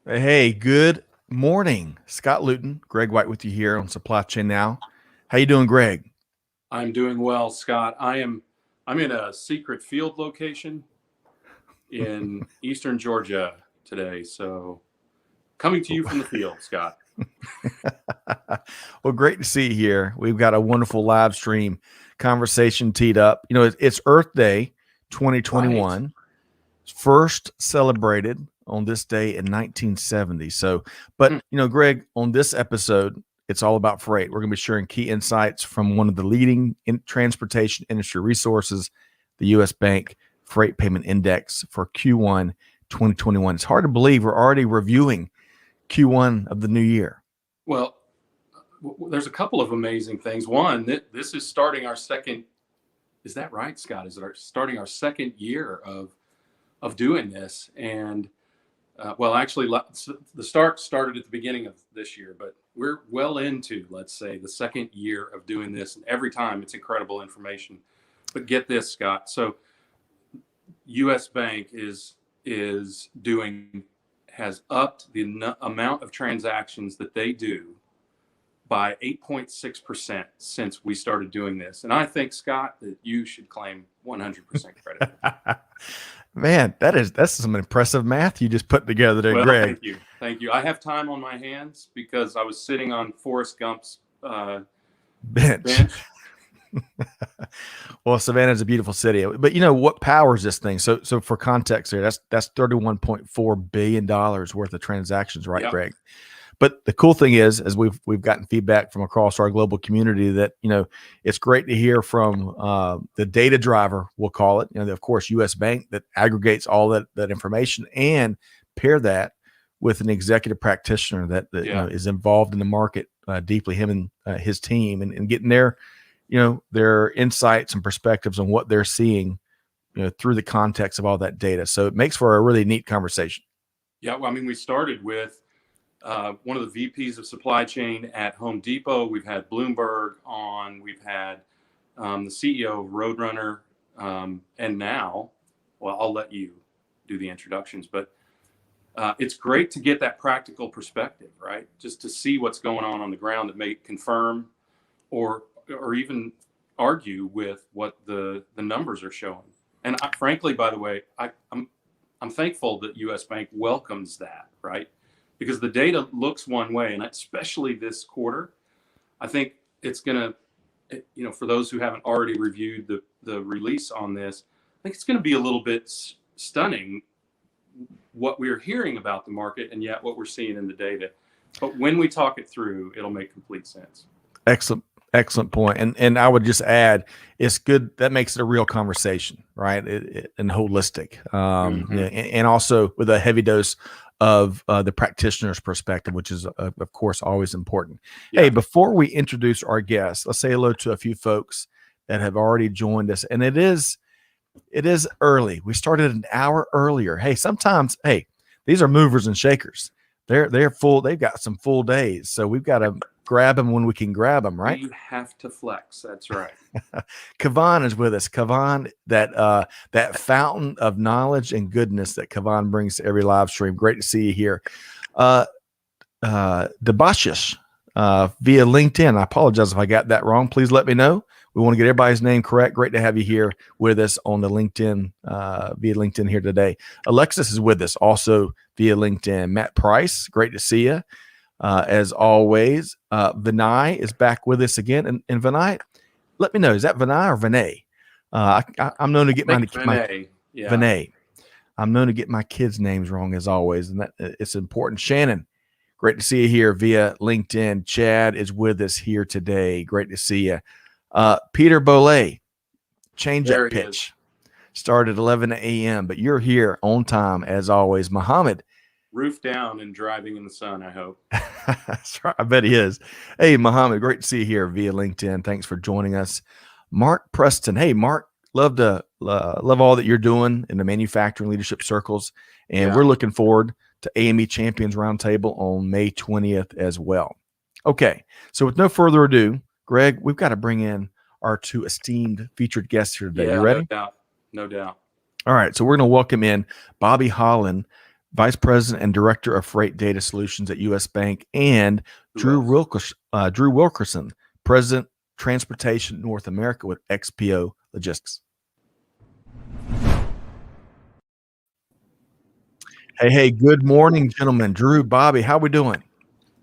Hey, good morning. Scott Luton, Greg White with you here on Supply Chain Now. How you doing, Greg? I'm doing well, Scott. I'm in a secret field location in eastern Georgia today. So coming to you from the field, Scott. Well, great to see you here. We've got a wonderful live stream conversation teed up. It's Earth Day Right. 2021, first celebrated on this day in 1970. So, Hmm. Greg, on this episode, it's all about freight. We're going to be sharing key insights from one of the leading transportation industry resources, the U.S. Bank Freight Payment Index for Q1 2021. It's hard to believe we're already reviewing Q1 of the new year. Well, there's a couple of amazing things. One, this is starting our second. Is that right, Scott? Is it starting our second year of doing this? And well, actually, the start started at the beginning of this year, but we're well into, let's say, the second year of doing this. And every time it's incredible information. But get this, Scott. So U.S. Bank is doing has upped the amount of transactions that they do by 8.6% since we started doing this. And I think, Scott, that you should claim 100% credit. Man, that's some impressive math you just put together there, Well, Greg. thank you. Thank you. I have time on my hands because I was sitting on Forrest Gump's Bench. bench. Well, Savannah's a beautiful city, but you know what powers this thing? So for context here, that's $31.4 billion worth of transactions, right, Yep. Greg? But the cool thing is, as we've gotten feedback from across our global community, that it's great to hear from the data driver, we'll call it. Of course, U.S. Bank that aggregates all that information, and pair that with an executive practitioner that Yeah. is involved in the market deeply, him and his team, and getting their insights and perspectives on what they're seeing, through the context of all that data. So it makes for a really neat conversation. Yeah. Well, I mean, we started with one of the VPs of supply chain at Home Depot. We've had Bloomberg on. We've had the CEO of Roadrunner, and now, well, I'll let you do the introductions, but it's great to get that practical perspective, right? Just to see what's going on the ground that may confirm or even argue with what the numbers are showing. And frankly, by the way, I'm thankful that U.S. Bank welcomes that, right? Because the data looks one way, and especially this quarter, I think it's going to, for those who haven't already reviewed the release on this, I think it's going to be a little bit stunning what we're hearing about the market and yet what we're seeing in the data. But when we talk it through, it'll make complete sense. Excellent point. And I would just add, it's good that makes it a real conversation, right? And holistic, and also with a heavy dose of the practitioner's perspective, which is of course always important. Yeah. Hey, before we introduce our guests, let's say hello to a few folks that have already joined us, and it is early. We started an hour earlier. Hey, sometimes, these are movers and shakers. They're full. They've got some full days, so we've got to grab them when we can grab them, right? You have to flex. That's right. Kavan is with us. Kavan, that fountain of knowledge and goodness that Kavan brings to every live stream. Great to see you here. Debashish, via LinkedIn. I apologize if I got that wrong. Please let me know. We want to get everybody's name correct. Great to have you here with us on the LinkedIn, via LinkedIn here today. Alexis is with us also via LinkedIn. Matt Price, great to see you. As always, Vinay is back with us again. And Vinay, let me know, is that Vinay or Vinay? I'm known to get my Yeah. Vinay. I'm known to get my kids' names wrong as always, and that it's important. Shannon, great to see you here via LinkedIn. Chad is with us here today. Great to see you. Peter Bolay, change that pitch. Started at 11 a.m., but you're here on time as always. Muhammad, roof down and driving in the sun, I hope. That's right. I bet he is. Hey, Muhammad, great to see you here via LinkedIn. Thanks for joining us. Mark Preston. Hey, Mark, love all that you're doing in the manufacturing leadership circles. And we're looking forward to AME Champions Roundtable on May 20th as well. Okay, so with no further ado, Greg, we've got to bring in our two esteemed featured guests here today. Yeah, you ready? No doubt. All right, so we're going to welcome in Bobby Holland, Vice President and Director of Freight Data Solutions at U.S. Bank, and Drew Wilkerson, President, Transportation North America with XPO Logistics. Hey, good morning, gentlemen. Drew, Bobby, how we doing?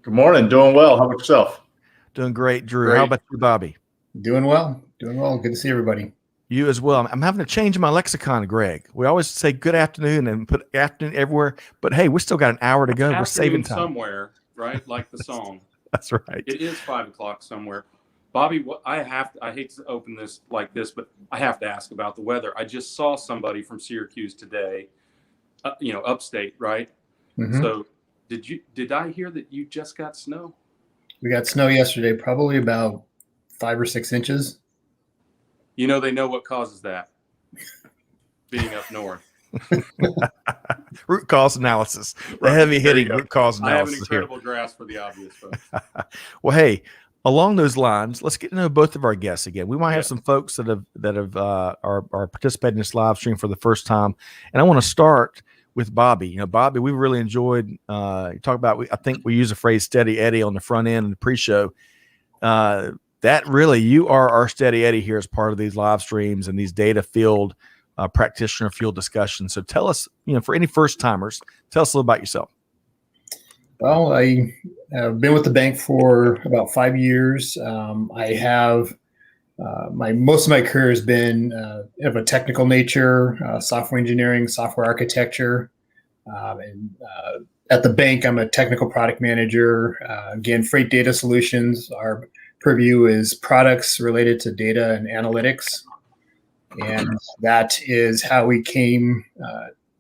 Good morning. Doing well. How about yourself? Doing great, Drew. Great. How about you, Bobby? Doing well. Good to see everybody. You as well. I'm having to change my lexicon, Greg. We always say good afternoon and put afternoon everywhere, but hey, we still got an hour to go. We're saving time somewhere, right? Like the song. That's right. It is 5 o'clock somewhere. Bobby, I hate to open this like this, but I have to ask about the weather. I just saw somebody from Syracuse today, upstate, right? Mm-hmm. So did I hear that you just got snow? We got snow yesterday, probably about 5 or 6 inches. They know what causes that. Being up north. Root cause analysis. Right. The heavy hitting root cause analysis. I have an incredible grasp for the obvious folks. Well, hey, along those lines, let's get to know both of our guests again. We might have some folks that are participating in this live stream for the first time, and I want to start with Bobby. Bobby, we really enjoyed you talk about. I think we use the phrase "steady Eddie" on the front end in the pre-show. That really, you are our steady Eddie here as part of these live streams and these data field practitioner field discussions. So tell us, for any first timers, tell us a little about yourself. Well, I have been with the bank for about 5 years. I have most of my career has been of a technical nature, software engineering, software architecture. And at the bank, I'm a technical product manager. Again, Freight Data Solutions. Our purview is products related to data and analytics. And that is how we came.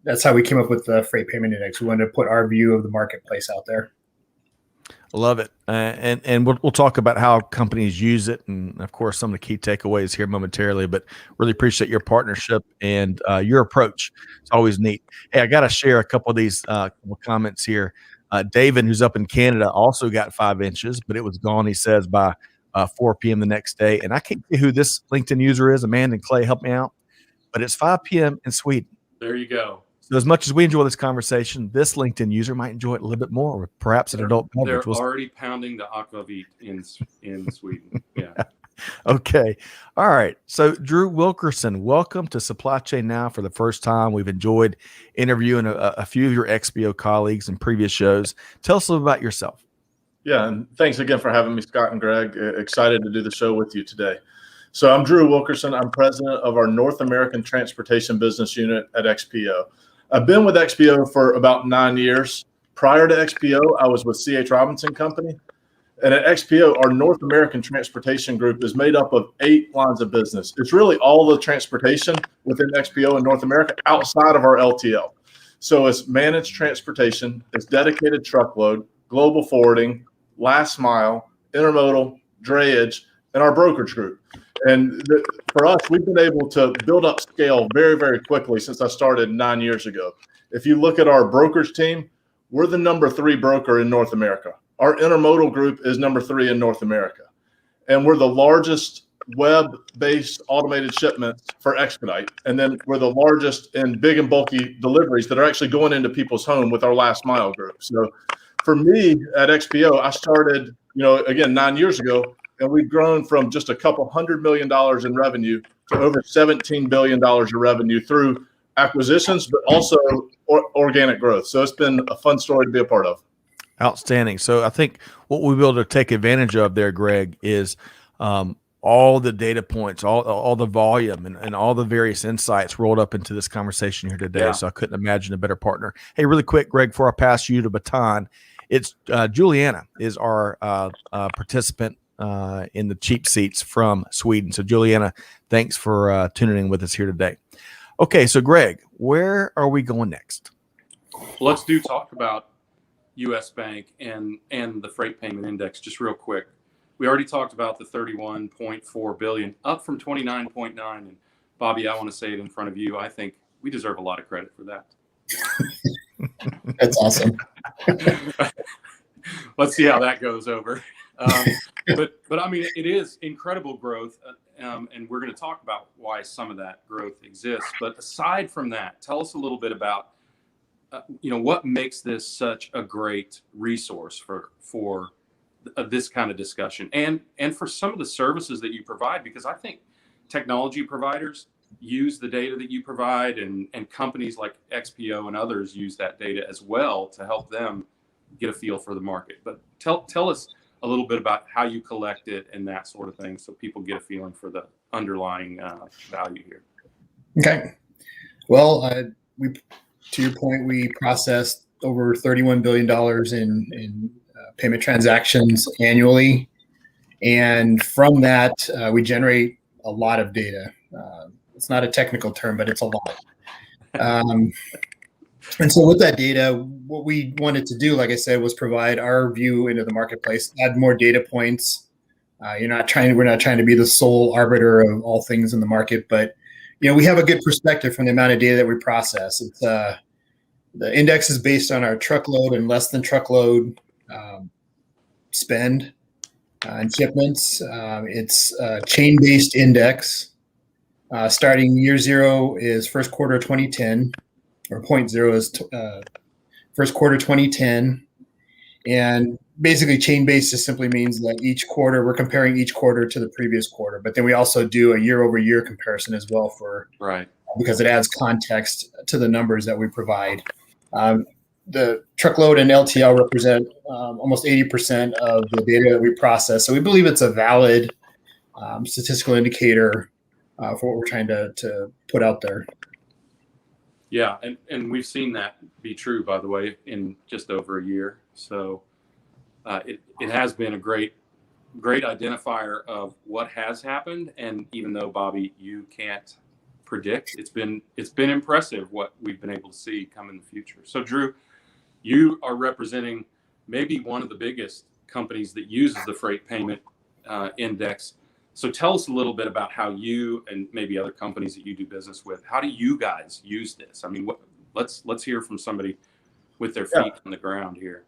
That's how we came up with the Freight Payment Index. We wanted to put our view of the marketplace out there. Love it. And we'll talk about how companies use it, and of course some of the key takeaways here momentarily, but really appreciate your partnership and your approach. It's always neat. Hey, I got to share a couple of these comments here. David, who's up in Canada, also got 5 inches, but it was gone, he says, by 4 p.m. the next day. And I can't see who this LinkedIn user is. Amanda and Clay, help me out. But it's 5 p.m. in Sweden. There you go. So as much as we enjoy this conversation, this LinkedIn user might enjoy it a little bit more, or perhaps an adult beverage. They're already pounding the aquavit in Sweden. Yeah. Okay. All right. So Drew Wilkerson, welcome to Supply Chain Now for the first time. We've enjoyed interviewing a few of your XPO colleagues in previous shows. Tell us a little about yourself. Yeah, and thanks again for having me, Scott and Greg. Excited to do the show with you today. So I'm Drew Wilkerson. I'm president of our North American Transportation Business Unit at XPO. I've been with XPO for about 9 years. Prior to XPO, I was with C.H. Robinson Company. And at XPO, our North American Transportation Group is made up of 8 lines of business. It's really all the transportation within XPO in North America outside of our LTL. So it's managed transportation, it's dedicated truckload, global forwarding, last mile, intermodal, drayage, and our brokerage group. And for us, we've been able to build up scale very, very quickly since I started 9 years ago. If you look at our brokerage team, we're the number 3 broker in North America. Our intermodal group is number 3 in North America. And we're the largest web-based automated shipments for Expedite. And then we're the largest in big and bulky deliveries that are actually going into people's home with our last mile group. So for me at XPO, I started, again, 9 years ago, and we've grown from just a couple $100 million in revenue to over $17 billion in revenue through acquisitions, but also organic growth. So it's been a fun story to be a part of. Outstanding. So I think what we'll be able to take advantage of there, Greg, is all the data points, all the volume and all the various insights rolled up into this conversation here today. Yeah. So I couldn't imagine a better partner. Hey, really quick, Greg, before I pass you the baton, it's Juliana is our participant in the cheap seats from Sweden. So Juliana, thanks for tuning in with us here today. Okay, so Greg, where are we going next? Well, let's talk about U.S. Bank and the Freight Payment Index just real quick. We already talked about the 31.4 billion, up from 29.9. And Bobby, I want to say it in front of you. I think we deserve a lot of credit for that. That's awesome. Let's see how that goes over. But I mean, it is incredible growth, and we're going to talk about why some of that growth exists. But aside from that, tell us a little bit about what makes this such a great resource for this kind of discussion, and for some of the services that you provide, because I think technology providers use the data that you provide, and companies like XPO and others use that data as well to help them get a feel for the market. But tell us a little bit about how you collect it and that sort of thing, so people get a feeling for the underlying value here. Okay. Well, to your point, we processed over $31 billion in payment transactions annually. And from that, we generate a lot of data. It's not a technical term, but it's a lot. And so with that data, what we wanted to do, like I said, was provide our view into the marketplace, add more data points. We're not trying to be the sole arbiter of all things in the market, but we have a good perspective from the amount of data that we process. It's the index is based on our truckload and less than truckload spend and shipments. It's a chain-based index. Starting year zero is first quarter 2010, or point zero is first quarter 2010. And basically chain-based just simply means that each quarter, we're comparing each quarter to the previous quarter. But then we also do a year-over-year comparison as well because it adds context to the numbers that we provide. The truckload and LTL represent almost 80% of the data that we process. So we believe it's a valid statistical indicator for what we're trying to put out there. Yeah, and we've seen that be true, by the way, in just over a year. So it has been a great identifier of what has happened. And even though, Bobby, you can't predict, it's been impressive what we've been able to see come in the future. So Drew, you are representing maybe one of the biggest companies that uses the freight payment index. So tell us a little bit about how you and maybe other companies that you do business with, how do you guys use this? I mean, let's hear from somebody with their feet on the ground here.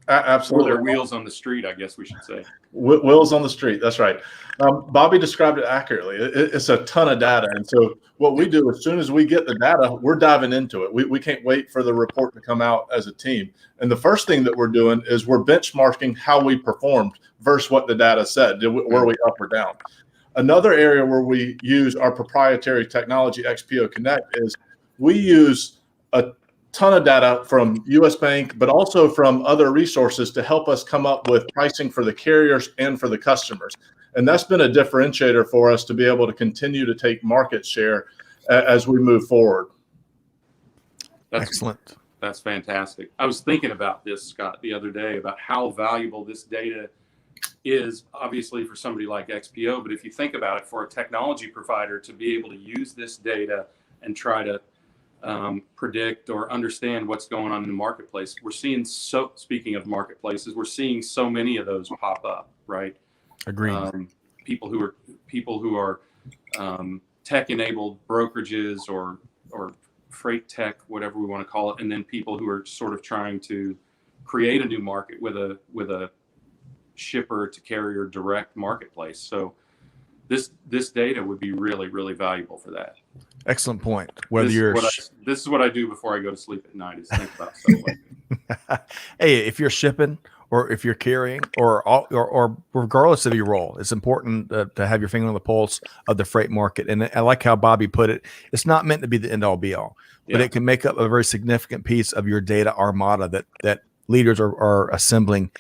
Absolutely. Or their wheels on the street, I guess we should say. Wheels on the street. That's right. Bobby described it accurately. It's a ton of data. And so what we do, as soon as we get the data, we're diving into it. We can't wait for the report to come out as a team. And the first thing that we're doing is we're benchmarking how we performed versus what the data said. Were we up or down? Another area where we use our proprietary technology, XPO Connect, is we use a ton of data from US Bank, but also from other resources to help us come up with pricing for the carriers and for the customers. And that's been a differentiator for us to be able to continue to take market share as we move forward. Excellent. That's fantastic. I was thinking about this, Scott, the other day, about how valuable this data is, obviously, for somebody like XPO. But if you think about it, for a technology provider to be able to use this data and try to predict or understand what's going on in the marketplace, we're seeing speaking of marketplaces, we're seeing so many of those pop up, right? Agreed. People who are tech-enabled brokerages or freight tech, whatever we want to call it, and then people who are sort of trying to create a new market with a shipper to carrier direct marketplace. So this data would be really, really valuable for that. Excellent point. This is what I do before I go to sleep at night, is think about stuff like that. Hey, if you're shipping or if you're carrying or regardless of your role, it's important to have your finger on the pulse of the freight market. And I like how Bobby put it. It's not meant to be the end all be all, but it can make up a very significant piece of your data armada that leaders are assembling,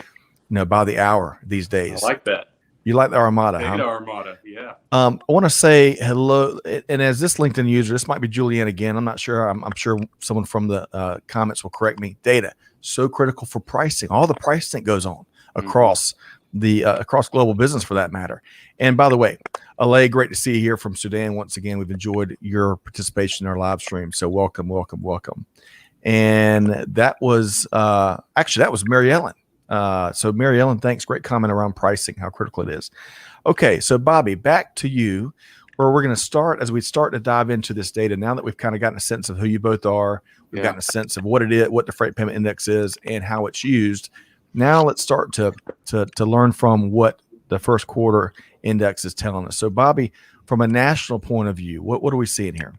by the hour these days. I like that. You like the armada, Data huh? armada, yeah. I want to say hello, and as this LinkedIn user, this might be Julianne again. I'm not sure. I'm sure someone from the comments will correct me. Data, so critical for pricing. All the pricing that goes on across across global business, for that matter. And by the way, Alay, great to see you here from Sudan once again. We've enjoyed your participation in our live stream, so welcome. And that was that was Mary Ellen. So Mary Ellen, thanks. Great comment around pricing, how critical it is. Okay, so Bobby, back to you, where we're going to start as we start to dive into this data. Now that we've kind of gotten a sense of who you both are, we've gotten a sense of what it is, what the freight payment index is, and how it's used. Now let's start to learn from what the first quarter index is telling us. So Bobby, from a national point of view, what are we seeing here?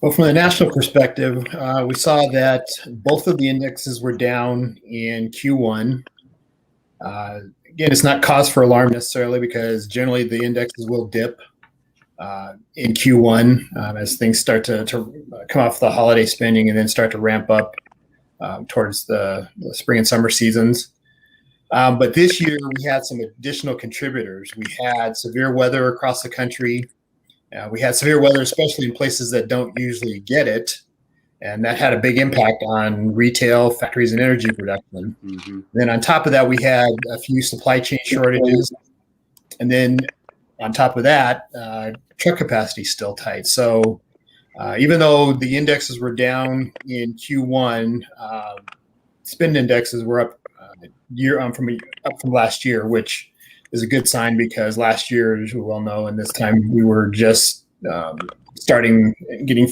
Well, from the national perspective, we saw that both of the indexes were down in Q1. Again, it's not cause for alarm necessarily because generally the indexes will dip in Q1 as things start to come off the holiday spending and then start to ramp up towards the spring and summer seasons. But this year we had some additional contributors. We had severe weather across the country. We had severe weather, especially in places that don't usually get it. And that had a big impact on retail, factories, and energy production. Mm-hmm. Then on top of that, we had a few supply chain shortages. And then on top of that, truck capacity is still tight. So even though the indexes were down in Q1, spend indexes were up from last year, which is a good sign because last year, as we well know, and this time we were just getting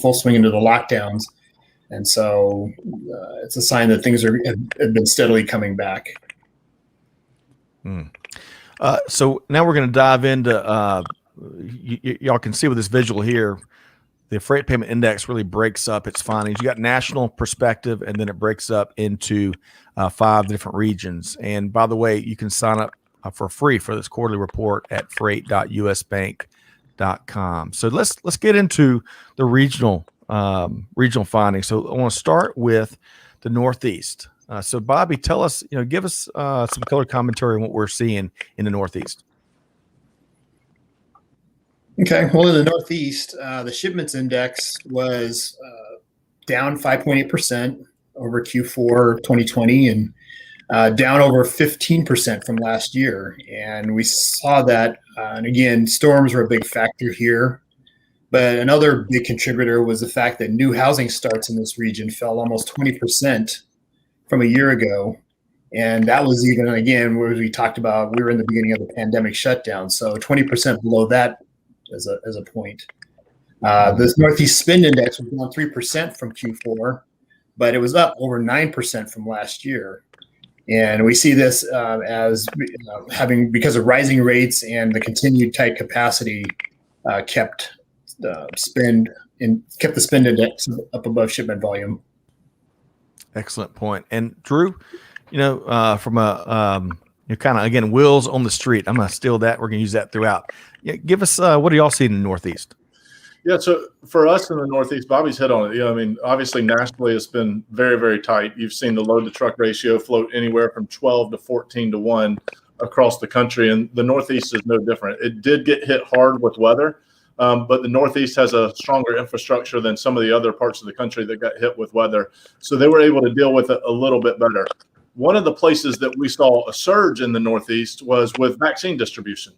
full swing into the lockdowns. And so it's a sign that things have been steadily coming back. So now we're going to dive into, y'all can see with this visual here, the freight payment index really breaks up its findings. You got national perspective, and then it breaks up into 5 different regions. And by the way, you can sign up for free for this quarterly report at freight.usbank.com. So let's get into the regional findings. So I want to start with the Northeast. So Bobby, tell us, give us some color commentary on what we're seeing in the Northeast. Okay. Well, in the Northeast, the shipments index was down 5.8% over Q4 2020 and down over 15% from last year. And we saw that, and again, storms were a big factor here. But another big contributor was the fact that new housing starts in this region fell almost 20% from a year ago. And that was even, again, where we talked about, we were in the beginning of the pandemic shutdown. So 20% below that as a point. This Northeast Spend Index was down 3% from Q4, but it was up over 9% from last year. And we see this as having, because of rising rates and the continued tight capacity, kept the spend index up above shipment volume. Excellent point. And Drew, from a kind of, again, wheels on the street, I'm going to steal that. We're going to use that throughout. Yeah, give us what do y'all see in the Northeast? Yeah, so for us in the Northeast, Bobby's hit on it. Obviously nationally it's been very, very tight. You've seen the load to truck ratio float anywhere from 12 to 14 to 1 across the country, and the Northeast is no different. It did get hit hard with weather, but the Northeast has a stronger infrastructure than some of the other parts of the country that got hit with weather. So they were able to deal with it a little bit better. One of the places that we saw a surge in the Northeast was with vaccine distribution.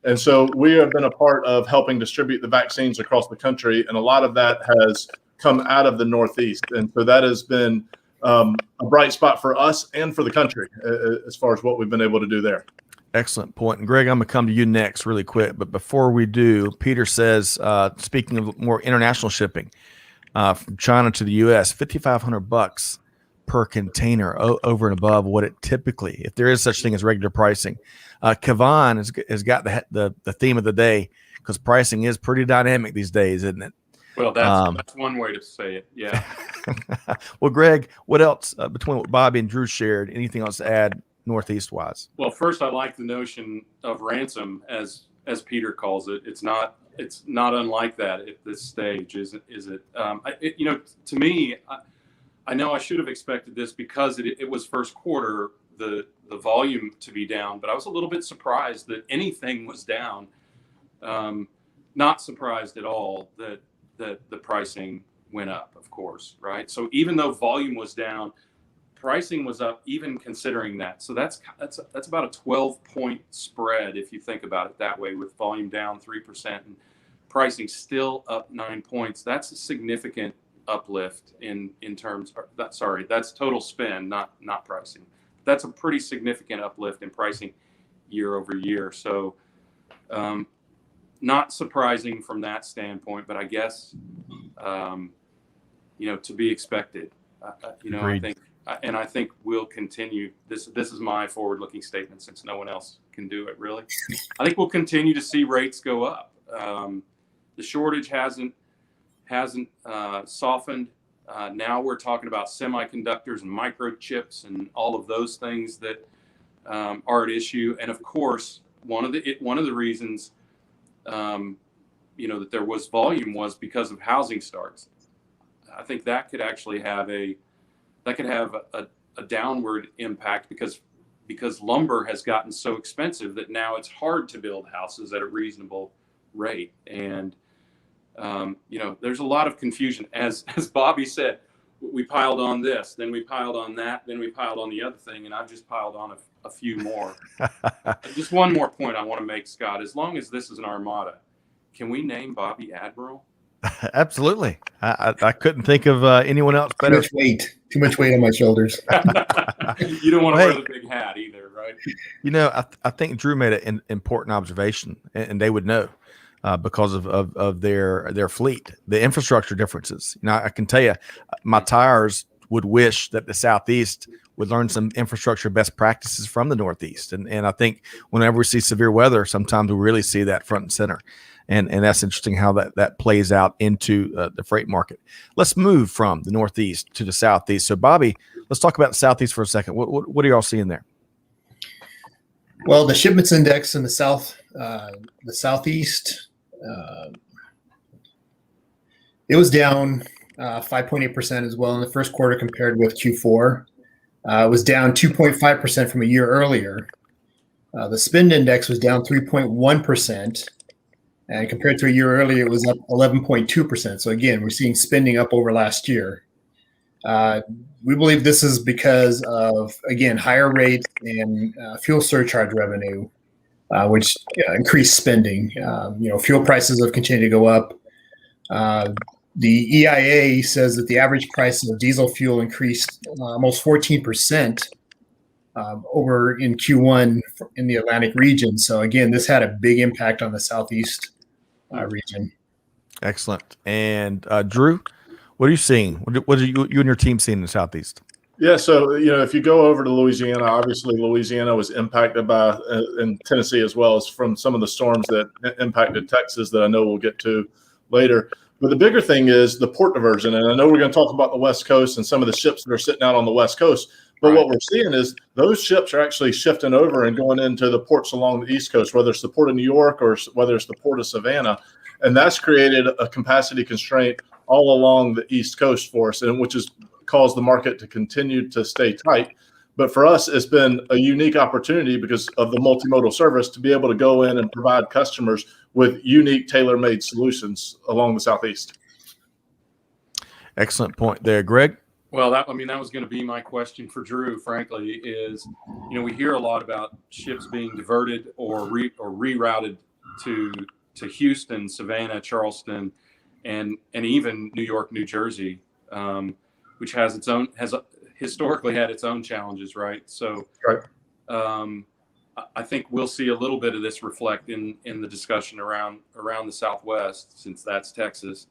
And so we have been a part of helping distribute the vaccines across the country, and a lot of that has come out of the Northeast. And so that has been a bright spot for us and for the country as far as what we've been able to do there. Excellent point. And Greg, I'm going to come to you next really quick. But before we do, Peter says, speaking of more international shipping from China to the U.S., $5,500 per container over and above what it typically, if there is such thing as regular pricing. Kavan has got the theme of the day because pricing is pretty dynamic these days, isn't it? Well, that's one way to say it. Yeah. Well, Greg, what else between what Bobby and Drew shared? Anything else to add Northeast wise? Well, first, I like the notion of ransom as Peter calls it. It's not unlike that at this stage, is it? To me, I know I should have expected this because it was first quarter, the volume to be down, but I was a little bit surprised that anything was down. Not surprised at all that the pricing went up, of course, right? So even though volume was down, pricing was up, even considering that. So that's about a 12-point spread if you think about it that way, with volume down 3% and pricing still up 9 points. That's a significant uplift in terms of that. Sorry, that's total spend, not pricing. That's a pretty significant uplift in pricing year over year. So not surprising from that standpoint, but I guess to be expected. I think we'll continue. This is my forward-looking statement since no one else can do it really. I think we'll continue to see rates go up. The shortage hasn't hasn't softened. Now we're talking about semiconductors and microchips and all of those things that are at issue. And of course, one of the reasons that there was volume was because of housing starts. I think that could actually have a downward impact because lumber has gotten so expensive that now it's hard to build houses at a reasonable rate. And there's a lot of confusion. As Bobby said, we piled on this, then we piled on that, then we piled on the other thing, and I've just piled on a few more. Just one more point I want to make, Scott. As long as this is an armada, can we name Bobby Admiral? Absolutely. I couldn't think of anyone else better. Too much weight on my shoulders. You don't want to wear the big hat either, right? I think Drew made an important observation, and they would know because of their fleet, the infrastructure differences. I can tell you, my tires would wish that the Southeast would learn some infrastructure best practices from the Northeast. And I think whenever we see severe weather, sometimes we really see that front and center. And that's interesting how that plays out into the freight market. Let's move from the Northeast to the Southeast. So, Bobby, let's talk about the Southeast for a second. What are y'all seeing there? Well, the shipments index in the Southeast, it was down 5.8% as well in the first quarter compared with Q4. It was down 2.5% from a year earlier. The spend index was down 3.1%. And compared to a year earlier, it was up 11.2%. So again, we're seeing spending up over last year. We believe this is because of, again, higher rates and fuel surcharge revenue, which increased spending. Fuel prices have continued to go up. The EIA says that the average price of diesel fuel increased almost 14% over in Q1 in the Atlantic region. So again, this had a big impact on the Southeast region. Excellent. And Drew, what are you seeing? What are you and your team seeing in the Southeast? Yeah, so if you go over to Louisiana, obviously Louisiana was impacted by, and Tennessee as well, as from some of the storms that impacted Texas that I know we'll get to later. But the bigger thing is the port diversion, and I know we're going to talk about the West Coast and some of the ships that are sitting out on the West Coast. But what we're seeing is those ships are actually shifting over and going into the ports along the East Coast, whether it's the port of New York or whether it's the port of Savannah. And that's created a capacity constraint all along the East Coast for us, and which has caused the market to continue to stay tight. But for us, it's been a unique opportunity because of the multimodal service to be able to go in and provide customers with unique tailor-made solutions along the Southeast. Excellent point there, Greg. Well, that was going to be my question for Drew, frankly, is, we hear a lot about ships being diverted or rerouted to Houston, Savannah, Charleston, and even New York, New Jersey, which has historically had its own challenges, right? So I think we'll see a little bit of this reflect in the discussion around the Southwest, since that's Texas.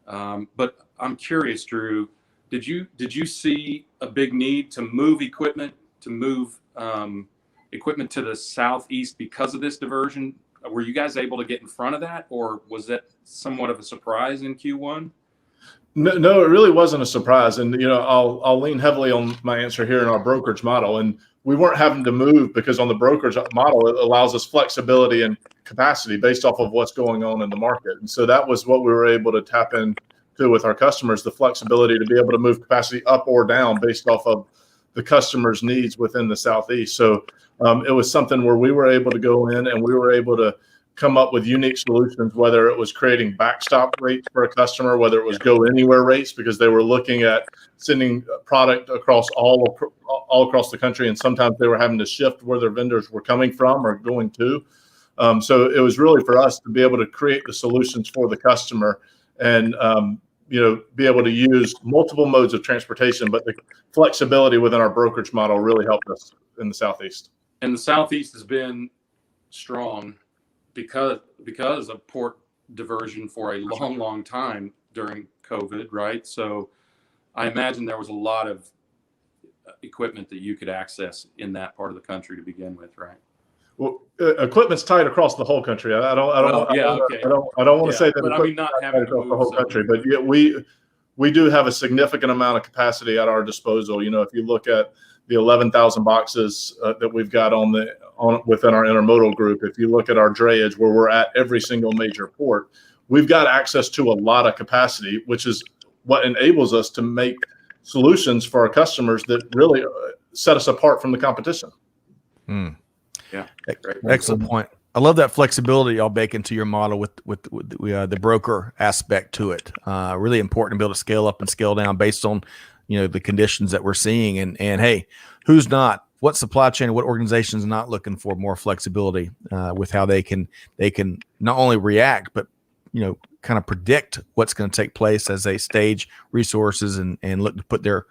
But I'm curious, Drew, did you see a big need to move equipment to the Southeast because of this diversion? Were you guys able to get in front of that, or was that somewhat of a surprise in Q1? No, it really wasn't a surprise. And, I'll lean heavily on my answer here in our brokerage model. And we weren't having to move because on the brokerage model, it allows us flexibility and capacity based off of what's going on in the market. And so that was what we were able to tap into with our customers, the flexibility to be able to move capacity up or down based off of the customer's needs within the Southeast. So it was something where we were able to go in and we were able to come up with unique solutions, whether it was creating backstop rates for a customer, whether it was go anywhere rates, because they were looking at sending product across all across the country. And sometimes they were having to shift where their vendors were coming from or going to. So it was really for us to be able to create the solutions for the customer and, be able to use multiple modes of transportation, but the flexibility within our brokerage model really helped us in the Southeast. And the Southeast has been strong because of port diversion for a long, long time during COVID, right? So I imagine there was a lot of equipment that you could access in that part of the country to begin with, right? Well, equipment's tight across the whole country. I don't want to say that. But I mean, not having to across move the whole country, but yeah, we do have a significant amount of capacity at our disposal. You know, if you look at the 11,000 boxes that we've got within our intermodal group, if you look at our drayage, where we're at every single major port, we've got access to a lot of capacity, which is what enables us to make solutions for our customers that really set us apart from the competition. Yeah, excellent point. I love that flexibility y'all bake into your model with the broker aspect to it. Really important to be able to scale up and scale down based on, you know, the conditions that we're seeing. And hey, who's not? What supply chain, what organization is not looking for more flexibility with how they can not only react, but, you know, kind of predict what's going to take place as they stage resources and look to put their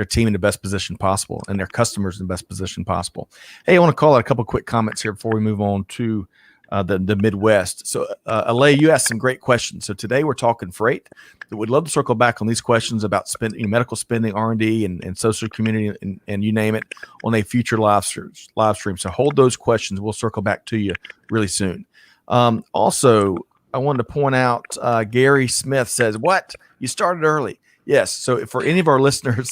team in the best position possible and their customers in the best position possible. Hey, I want to call out a couple of quick comments here before we move on to the Midwest. So, Alay, you asked some great questions. So today we're talking freight. We'd love to circle back on these questions about medical spending, R&D, and social community, and you name it, on a future live stream. So hold those questions. We'll circle back to you really soon. Also, I wanted to point out, Gary Smith says, "What? You started early?" Yes. So for any of our listeners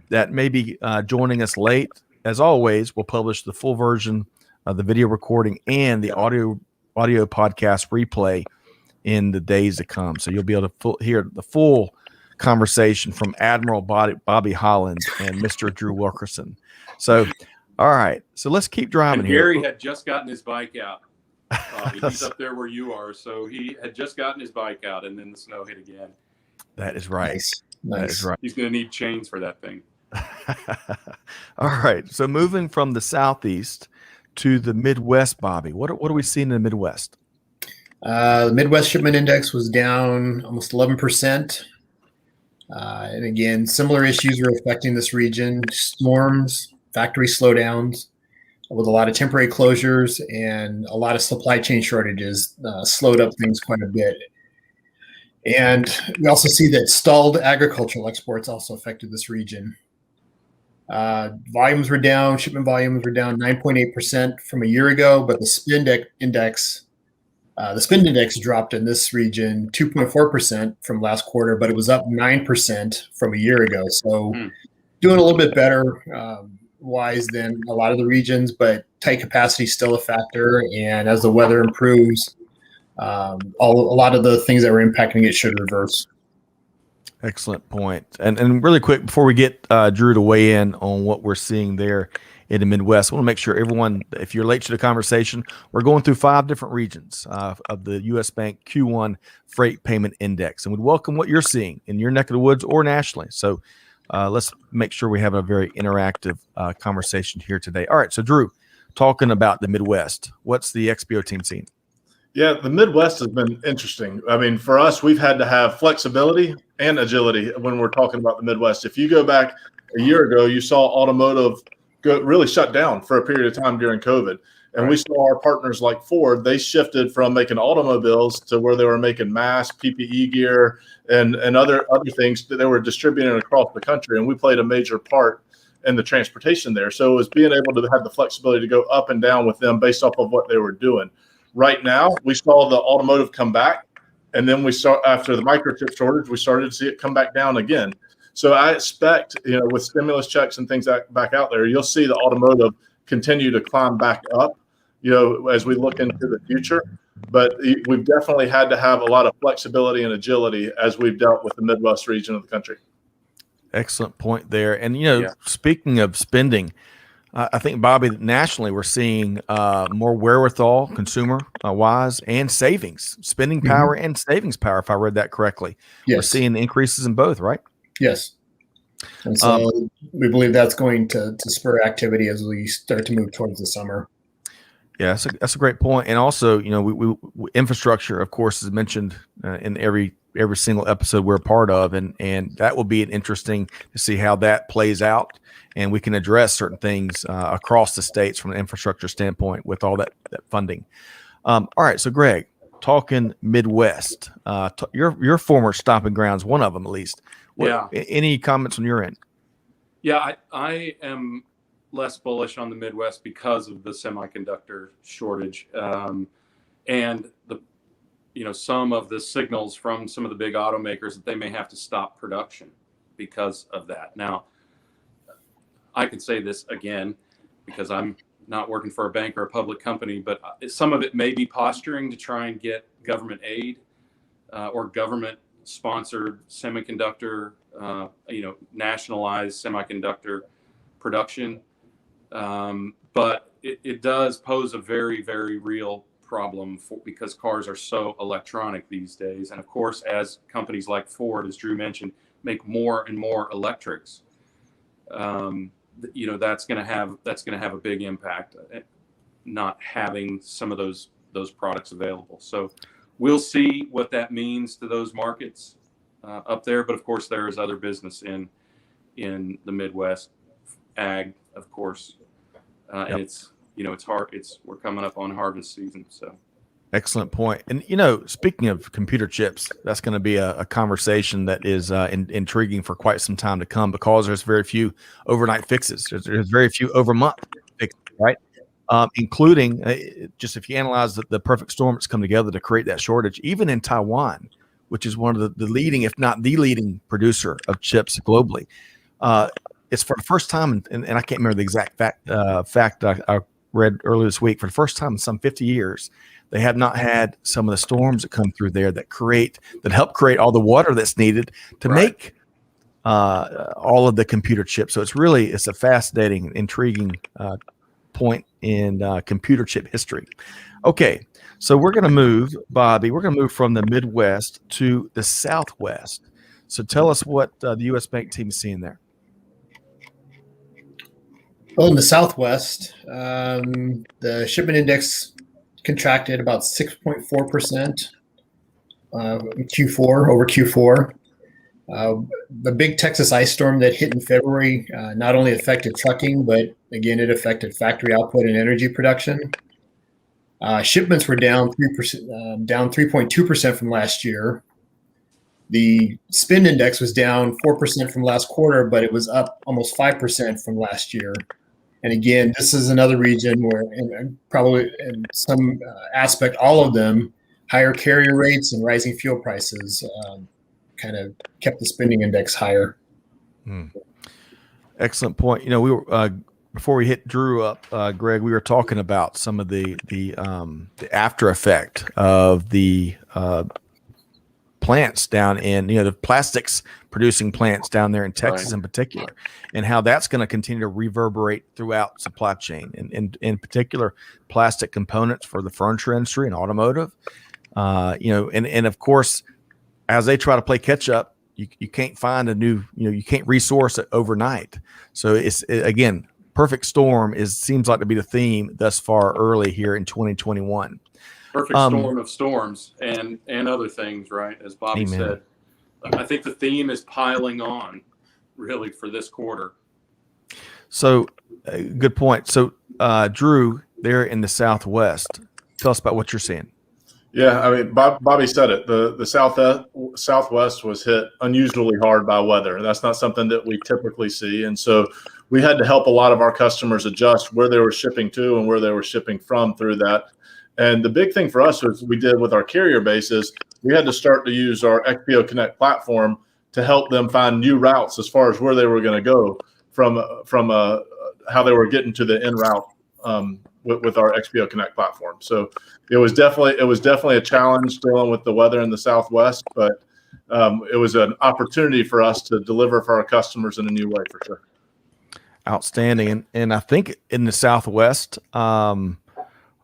that may be joining us late, as always, we'll publish the full version of the video recording and the audio podcast replay in the days to come. So you'll be able to hear the full conversation from Admiral Bobby Holland and Mr. Drew Wilkerson. So, all right. So let's keep driving here. Gary had just gotten his bike out. He's up there where you are. So he had just gotten his bike out, and then the snow hit again. That is right. Nice. That is right. He's going to need chains for that thing. All right. So moving from the Southeast to the Midwest, Bobby, what are we seeing in the Midwest? The Midwest Shipment Index was down almost 11%. And again, similar issues were affecting this region: storms, factory slowdowns, with a lot of temporary closures and a lot of supply chain shortages slowed up things quite a bit. And we also see that stalled agricultural exports also affected this region. Volumes were down, shipment volumes were down 9.8% from a year ago, but the spend index dropped in this region 2.4% from last quarter, but it was up 9% from a year ago. So doing a little bit better wise than a lot of the regions, but tight capacity is still a factor. And as the weather improves, a lot of the things that were impacting it should reverse. Excellent point. And really quick, before we get Drew to weigh in on what we're seeing there in the Midwest, I want to make sure everyone, if you're late to the conversation, we're going through 5 different regions of the U.S. Bank Q1 Freight Payment Index. And we'd welcome what you're seeing in your neck of the woods or nationally. So let's make sure we have a very interactive conversation here today. All right. So, Drew, talking about the Midwest, what's the XPO team seeing? Yeah, the Midwest has been interesting. I mean, for us, we've had to have flexibility and agility when we're talking about the Midwest. If you go back a year ago, you saw automotive really shut down for a period of time during COVID. And we saw our partners like Ford, they shifted from making automobiles to where they were making masks, PPE gear, and other things that they were distributing across the country. And we played a major part in the transportation there. So it was being able to have the flexibility to go up and down with them based off of what they were doing. Right now, we saw the automotive come back, and then after the microchip shortage, we started to see it come back down again. So I expect, with stimulus checks and things back out there, you'll see the automotive continue to climb back up, as we look into the future. But we've definitely had to have a lot of flexibility and agility as we've dealt with the Midwest region of the country. Excellent point there. And, speaking of spending, I think, Bobby, nationally, we're seeing more wherewithal, consumer-wise, and savings, spending power and savings power, if I read that correctly. Yes. We're seeing increases in both, right? Yes. And so we believe that's going to spur activity as we start to move towards the summer. Yeah, that's a great point. And also, we infrastructure, of course, is mentioned in every single episode we're a part of, and that will be interesting to see how that plays out. And we can address certain things across the states from an infrastructure standpoint with all that funding. All right, so Greg, talking Midwest, your former stomping grounds, one of them at least. Any comments on your end? Yeah, I am less bullish on the Midwest because of the semiconductor shortage, and some of the signals from some of the big automakers that they may have to stop production because of that. Now, I can say this again because I'm not working for a bank or a public company, but some of it may be posturing to try and get government aid or government-sponsored semiconductor, nationalized semiconductor production. But it does pose a very, very real problem because cars are so electronic these days. And of course, as companies like Ford, as Drew mentioned, make more and more electrics, that's going to have a big impact, not having some of those products available. So we'll see what that means to those markets up there. But of course, there is other business in the Midwest, ag, of course, and it's hard. We're coming up on harvest season, so. Excellent point. And, speaking of computer chips, that's going to be a conversation that is intriguing for quite some time to come because there's very few overnight fixes. There's very few over month fixes, right? Including just if you analyze the perfect storm that's come together to create that shortage, even in Taiwan, which is one of the leading, if not the leading producer of chips globally. It's for the first time, and I can't remember the exact fact I read earlier this week, for the first time in some 50 years, they have not had some of the storms that come through there that help create all the water that's needed to make all of the computer chips. So it's a fascinating, intriguing point in computer chip history. Okay, so we're going to move, Bobby. We're going to move from the Midwest to the Southwest. So tell us what the U.S. Bank team is seeing there. Well, in the Southwest, the shipment index contracted about 6.4% Q4 over Q4. The big Texas ice storm that hit in February not only affected trucking, but again, it affected factory output and energy production. Shipments were down 3%, down 3.2% from last year. The spend index was down 4% from last quarter, but it was up almost 5% from last year. And again, this is another region where, and probably in some aspect, all of them, higher carrier rates and rising fuel prices kind of kept the spending index higher. Excellent point. We were before we hit Drew up, Greg, we were talking about some of the after effect of the plants down in, the plastics producing plants down there in Texas in particular, and how that's going to continue to reverberate throughout supply chain, and in particular plastic components for the furniture industry and automotive. And of course, as they try to play catch up, you can't find a new, you can't resource it overnight. So again, perfect storm seems like to be the theme thus far early here in 2021. Perfect storm of storms and other things, right? As Bobby said, I think the theme is piling on really for this quarter. So good point. So Drew, there in the Southwest, tell us about what you're seeing. Yeah, I mean, Bobby said it. The Southwest was hit unusually hard by weather, and that's not something that we typically see. And so we had to help a lot of our customers adjust where they were shipping to and where they were shipping from through that. And the big thing for us was we did with our carrier bases, we had to start to use our XPO Connect platform to help them find new routes as far as where they were going to go from how they were getting to the en route with our XPO Connect platform. So it was definitely a challenge dealing with the weather in the Southwest, but it was an opportunity for us to deliver for our customers in a new way for sure. Outstanding. And I think in the Southwest,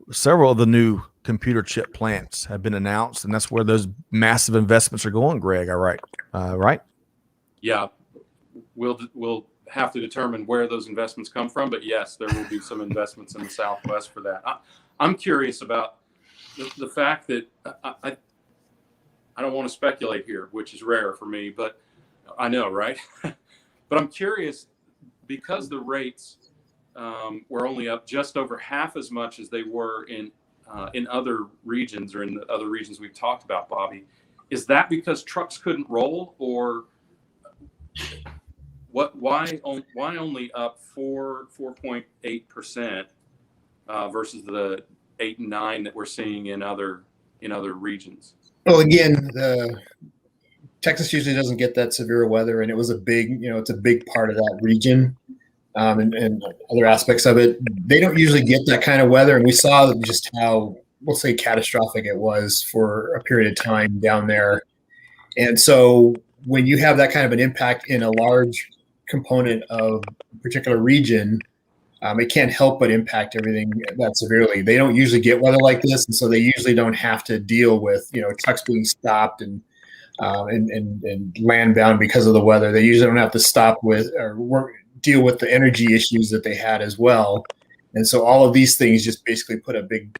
several of the new computer chip plants have been announced, and that's where those massive investments are going, Greg. All right. Right? Yeah. We'll have to determine where those investments come from, but yes, there will be some investments in the Southwest for that. I'm curious about the fact that I don't want to speculate here, which is rare for me, but I know, right? But I'm curious because the rates were only up just over half as much as they were in other regions or in the other regions we've talked about, Bobby. Is that because trucks couldn't roll, or why only up 4.8% versus the 8 and 9 that we're seeing in other regions? Well, again, Texas usually doesn't get that severe weather, and it was it's a big part of that region, and other aspects of it. They don't usually get that kind of weather, and we saw just how, we'll say, catastrophic it was for a period of time down there. And so when you have that kind of an impact in a large component of a particular region, it can't help but impact everything that severely. They don't usually get weather like this, and so they usually don't have to deal with trucks being stopped and land bound because of the weather. They usually don't have to stop with or deal with the energy issues that they had as well. And so all of these things just basically put a big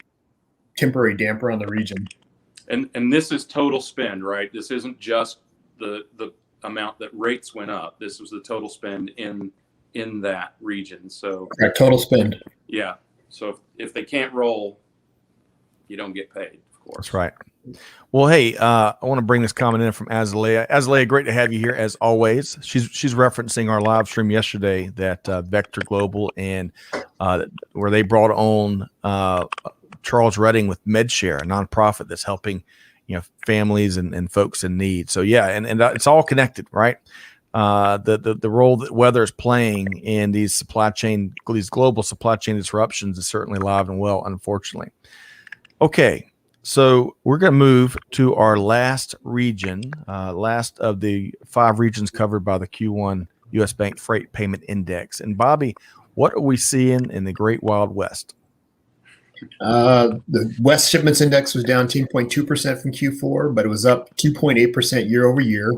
temporary damper on the region. And this is total spend, right? This isn't just the amount that rates went up. This was the total spend in that region. So correct, total spend. Yeah. So if they can't roll, you don't get paid, of course. That's right. Well, hey, I want to bring this comment in from Azalea. Azalea, great to have you here as always. She's referencing our live stream yesterday that Vector Global and where they brought on Charles Redding with MedShare, a nonprofit that's helping families and folks in need. So yeah, and it's all connected, right? The role that weather is playing in these global supply chain disruptions is certainly alive and well, unfortunately. Okay. So we're going to move to our last region, last of the 5 regions covered by the Q1 U.S. Bank Freight Payment Index. And Bobby, what are we seeing in the Great Wild West? The West Shipments Index was down 10.2% from Q4, but it was up 2.8% year over year.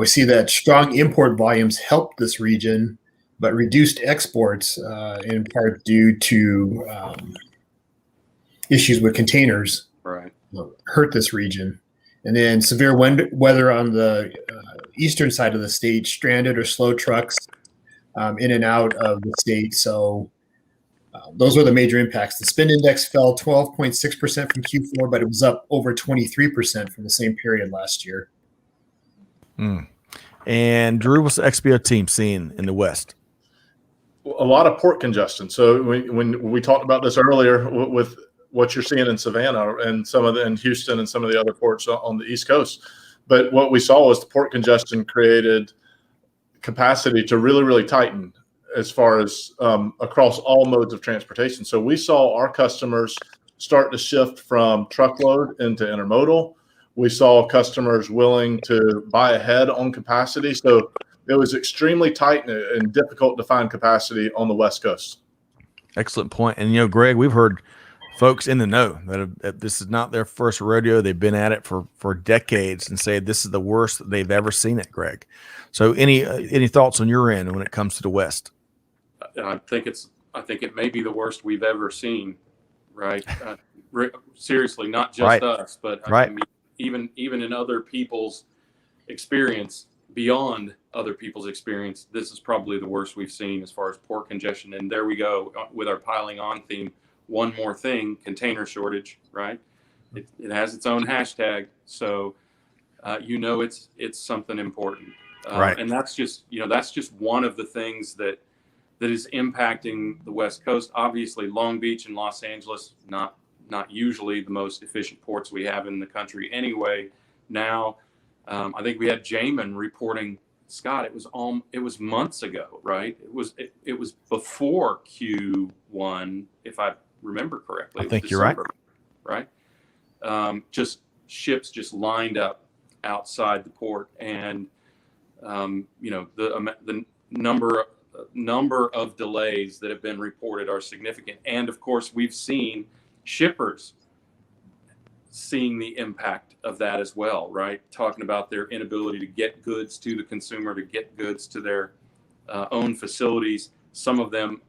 We see that strong import volumes helped this region, but reduced exports in part due to issues with containers, right, hurt this region. And then severe weather on the eastern side of the state, stranded or slow trucks in and out of the state. So those were the major impacts. The spend index fell 12.6% from Q4, but it was up over 23% from the same period last year. And Drew, what's the XPO team seeing in the West? A lot of port congestion. So when we talked about this earlier with what you're seeing in Savannah and in Houston and some of the other ports on the East Coast. But what we saw was the port congestion created capacity to really, really tighten as far as across all modes of transportation. So we saw our customers start to shift from truckload into intermodal. We saw customers willing to buy ahead on capacity. So it was extremely tight and difficult to find capacity on the West Coast. Excellent point. And, Greg, we've heard folks in the know that this is not their first rodeo. They've been at it for decades and say this is the worst that they've ever seen it, Greg. So any thoughts on your end when it comes to the West? I think it may be the worst we've ever seen, right? Seriously, not just us, but I mean, even in other people's experience, beyond other people's experience, this is probably the worst we've seen as far as port congestion. And there we go with our piling on theme. One more thing, container shortage, right? It has its own hashtag. So, it's something important. Right. And that's just one of the things that is impacting the West Coast. Obviously, Long Beach and Los Angeles, not usually the most efficient ports we have in the country anyway. Now, I think we had Jamin reporting, Scott, it was months ago, right? It was before Q1, if I remember correctly. I think you're right. Just ships just lined up outside the port, and the number of delays that have been reported are significant. And of course, we've seen shippers seeing the impact of that as well, right? Talking about their inability to get goods to the consumer, to get goods to their own facilities. Some of them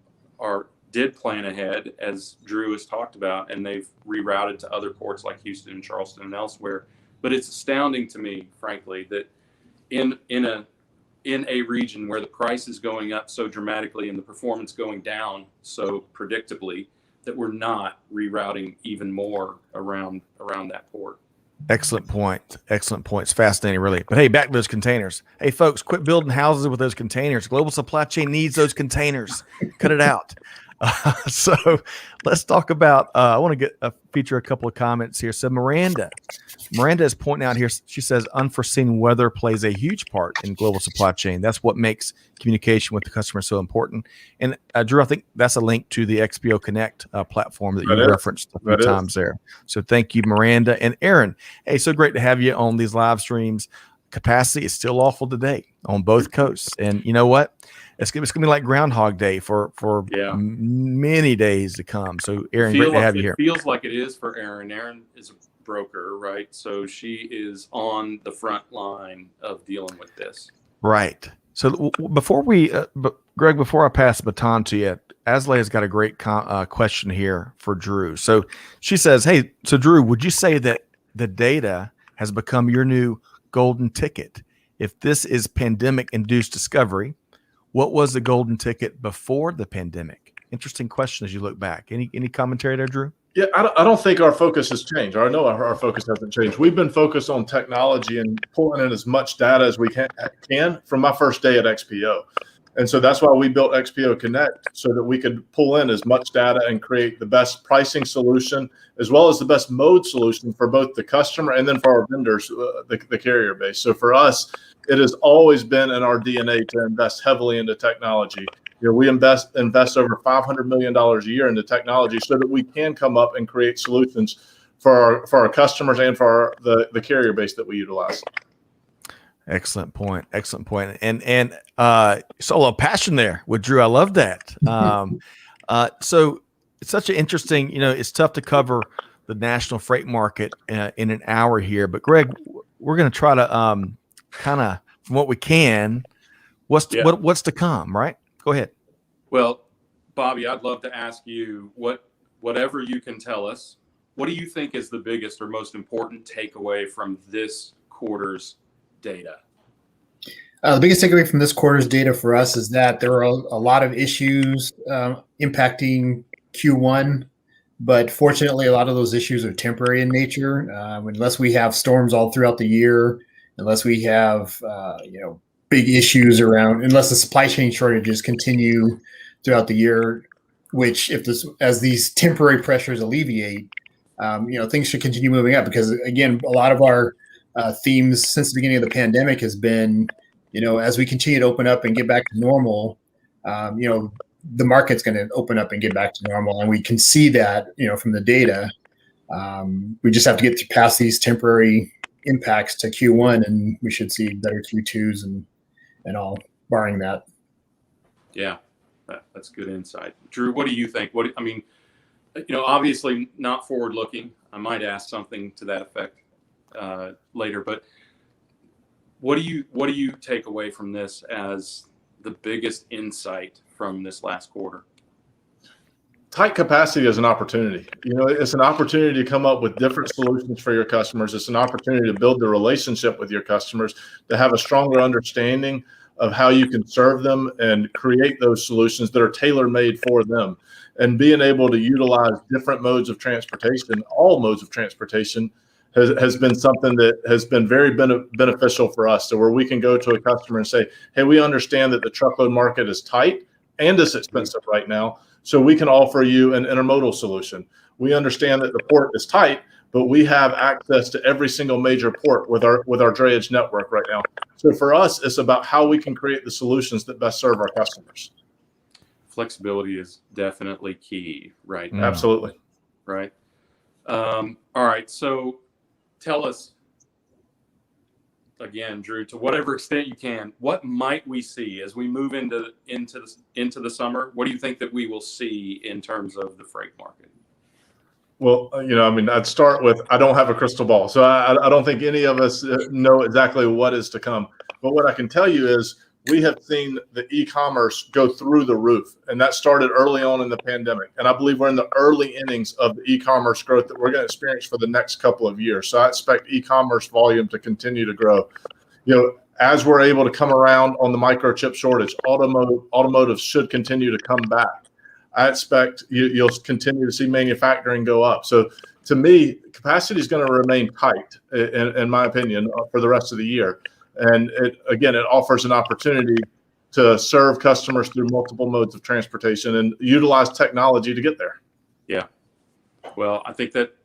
did plan ahead, as Drew has talked about, and they've rerouted to other ports like Houston and Charleston and elsewhere. But it's astounding to me, frankly, that in a region where the price is going up so dramatically and the performance going down so predictably, that we're not rerouting even more around that port. Excellent point. Excellent point. It's fascinating, really. But hey, back to those containers. Hey, folks, quit building houses with those containers. Global supply chain needs those containers. Cut it out. So let's talk about, I want to feature a couple of comments here. So Miranda is pointing out here, she says, unforeseen weather plays a huge part in global supply chain. That's what makes communication with the customer so important. And Drew, I think that's a link to the XPO Connect platform that you referenced a few times there. So thank you, Miranda. And Aaron, hey, so great to have you on these live streams. Capacity is still awful today on both coasts. And you know what? It's gonna be like Groundhog Day for many days to come. So, Aaron, great to have you here. It feels like it is for Aaron. Aaron is a broker, right? So she is on the front line of dealing with this. Right. So before Greg, before I pass the baton to you, Asley has got a great question here for Drew. So she says, "Hey, so Drew, would you say that the data has become your new golden ticket? If this is pandemic-induced discovery, what was the golden ticket before the pandemic?" Interesting question as you look back. Any commentary there, Drew? Yeah, I don't think our focus has changed. Or I know our focus hasn't changed. We've been focused on technology and pulling in as much data as we can from my first day at XPO. And so that's why we built XPO Connect, so that we could pull in as much data and create the best pricing solution, as well as the best mode solution for both the customer and then for our vendors, the carrier base. So for us, it has always been in our DNA to invest heavily into technology. You know, we invest over $500 million a year into technology so that we can come up and create solutions for our customers and for the carrier base that we utilize. Excellent point. Excellent point. And so a passion there with Drew. I love that. So it's such an interesting, it's tough to cover the national freight market in an hour here, but Greg, we're going to try to kind of, from what we can, what's to come, right? Go ahead. Well, Bobby, I'd love to ask you whatever you can tell us, what do you think is the biggest or most important takeaway from this quarter's data? The biggest takeaway from this quarter's data for us is that there are a lot of issues impacting Q1, but fortunately, a lot of those issues are temporary in nature. Unless we have storms all throughout the year, unless we have big issues around, unless the supply chain shortages continue throughout the year, which as these temporary pressures alleviate, things should continue moving up. Because again, a lot of our themes since the beginning of the pandemic has been, as we continue to open up and get back to normal, the market's going to open up and get back to normal. And we can see that, from the data. We just have to get past these temporary impacts to Q1, and we should see better Q2s and all, barring that. Yeah, that's good insight. Drew, what do you think? Obviously not forward looking. I might ask something to that effect later, but what do you take away from this as the biggest insight from this last quarter? Tight capacity is an opportunity. It's an opportunity to come up with different solutions for your customers. It's an opportunity to build the relationship with your customers, to have a stronger understanding of how you can serve them and create those solutions that are tailor-made for them. And being able to utilize different modes of transportation, all modes of transportation, has been something that has been very beneficial for us. So where we can go to a customer and say, hey, we understand that the truckload market is tight and it's expensive right now, so we can offer you an intermodal solution. We understand that the port is tight, but we have access to every single major port with our drayage network right now. So for us, it's about how we can create the solutions that best serve our customers. Flexibility is definitely key, right? Absolutely. Right. All right. So tell us again, Drew, to whatever extent you can, what might we see as we move into the summer? What do you think that we will see in terms of the freight market? Well, I'd start with, I don't have a crystal ball, so I don't think any of us know exactly what is to come. But what I can tell you is we have seen the e-commerce go through the roof, and that started early on in the pandemic. And I believe we're in the early innings of the e-commerce growth that we're going to experience for the next couple of years. So I expect e-commerce volume to continue to grow. As we're able to come around on the microchip shortage, automotive should continue to come back. I expect you'll continue to see manufacturing go up. So to me, capacity is going to remain tight, in my opinion, for the rest of the year. And it offers an opportunity to serve customers through multiple modes of transportation and utilize technology to get there. Yeah. Well, I think that,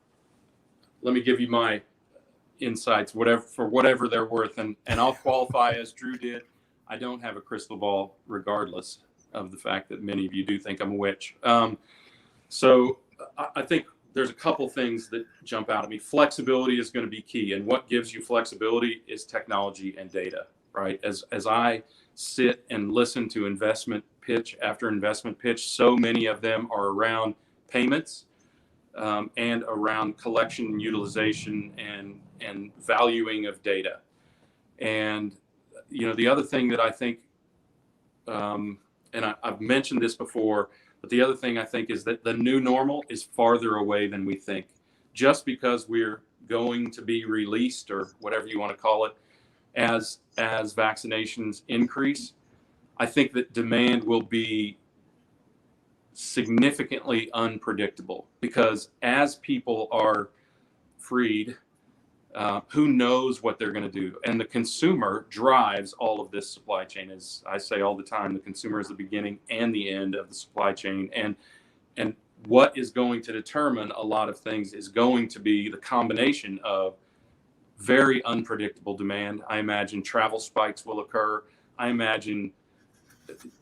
let me give you my insights, whatever they're worth. And I'll qualify as Drew did. I don't have a crystal ball, regardless of the fact that many of you do think I'm a witch. So I think there's a couple things that jump out at me. Flexibility is going to be key. And what gives you flexibility is technology and data, right? As I sit and listen to investment pitch after investment pitch, so many of them are around payments and around collection and utilization and valuing of data. And, the other thing that I think, and I've mentioned this before, but the other thing I think is that the new normal is farther away than we think. Just because we're going to be released, or whatever you want to call it, as vaccinations increase, I think that demand will be significantly unpredictable, because as people are freed, who knows what they're going to do? And the consumer drives all of this supply chain. As I say all the time, the consumer is the beginning and the end of the supply chain. And what is going to determine a lot of things is going to be the combination of very unpredictable demand. I imagine travel spikes will occur. I imagine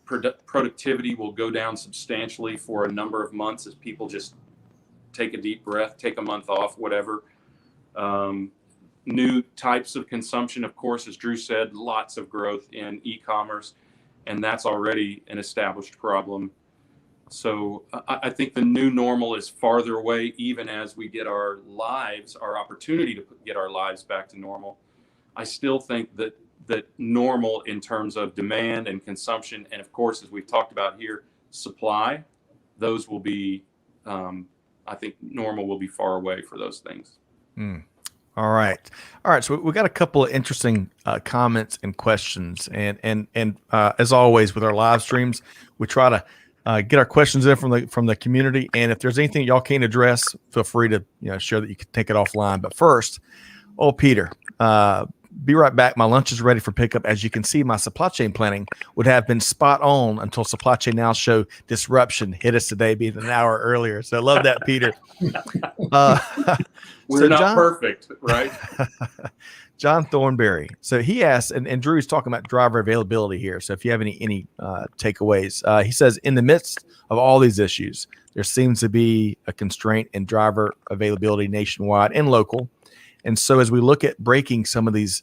productivity will go down substantially for a number of months as people just take a deep breath, take a month off, whatever. New types of consumption, of course, as Drew said, lots of growth in e-commerce, and that's already an established problem. So I think the new normal is farther away, even as we get our opportunity to get our lives back to normal. I still think that normal in terms of demand and consumption, and of course, as we've talked about here, supply, those will be, I think normal will be far away for those things. All right. So we got a couple of interesting comments and questions, and as always with our live streams, we try to get our questions in from the community. And if there's anything y'all can't address, feel free to share that you can take it offline. But first, Peter, be right back. My lunch is ready for pickup. As you can see, my supply chain planning would have been spot on until Supply Chain Now show disruption hit us today, being an hour earlier. So I love that, Peter. We're not perfect, right? John Thornberry. So he asked, and Drew's talking about driver availability here. So if you have any takeaways, he says, in the midst of all these issues, there seems to be a constraint in driver availability nationwide and local. And so as we look at breaking some of these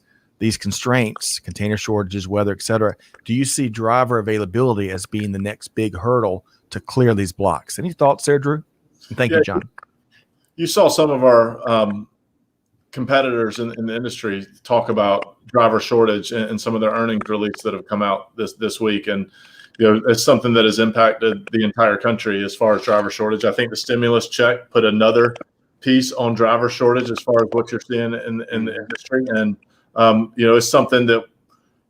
constraints, container shortages, weather, et cetera, do you see driver availability as being the next big hurdle to clear these blocks? Any thoughts there, Drew? And thank you, John. You saw some of our competitors in the industry talk about driver shortage and some of their earnings release that have come out this week. And, it's something that has impacted the entire country as far as driver shortage. I think the stimulus check put another piece on driver shortage as far as what you're seeing in the industry. And, it's something that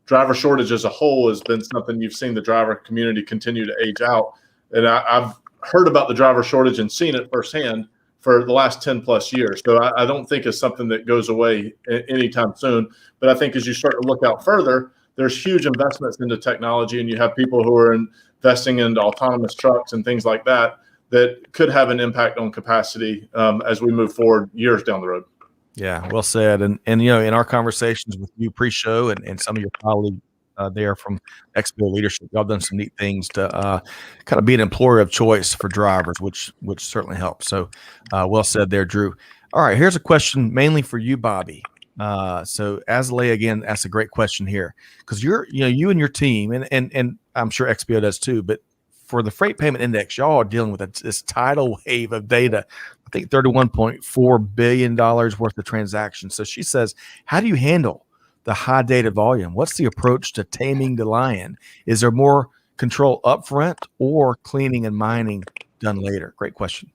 driver shortage as a whole has been something you've seen the driver community continue to age out. And I've heard about the driver shortage and seen it firsthand for the last 10 plus years. So I don't think it's something that goes away anytime soon. But I think as you start to look out further, there's huge investments into technology, and you have people who are investing into autonomous trucks and things like that could have an impact on capacity as we move forward years down the road. Yeah, well said. And in our conversations with you pre-show and some of your colleagues there from XPO leadership, y'all done some neat things to kind of be an employer of choice for drivers, which certainly helps. So well said there, Drew. All right, here's a question mainly for you, Bobby. So Azalea again asked a great question here, because you and your team, and I'm sure XPO does too, but for the freight payment index, y'all are dealing with this tidal wave of data. I think $31.4 billion worth of transactions. So she says, how do you handle the high data volume? What's the approach to taming the lion? Is there more control upfront or cleaning and mining done later? Great question.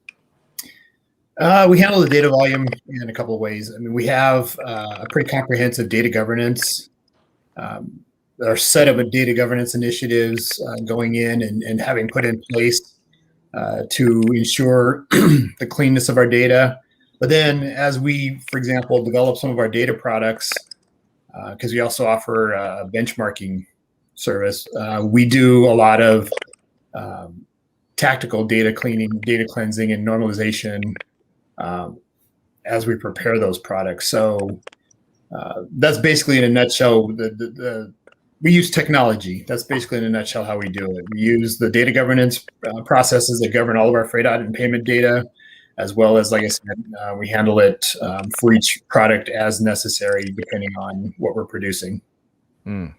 We handle the data volume in a couple of ways. I mean, we have a pretty comprehensive data governance. Our set of data governance initiatives going in and having put in place to ensure the cleanness of our data. But then as we, for example, develop some of our data products, because we also offer a benchmarking service, we do a lot of tactical data cleaning, data cleansing, and normalization as we prepare those products. So that's basically in a nutshell. We use technology. That's basically in a nutshell how we do it. We use the data governance processes that govern all of our freight audit and payment data, as well as, like I said, we handle it for each product as necessary, depending on what we're producing. Man,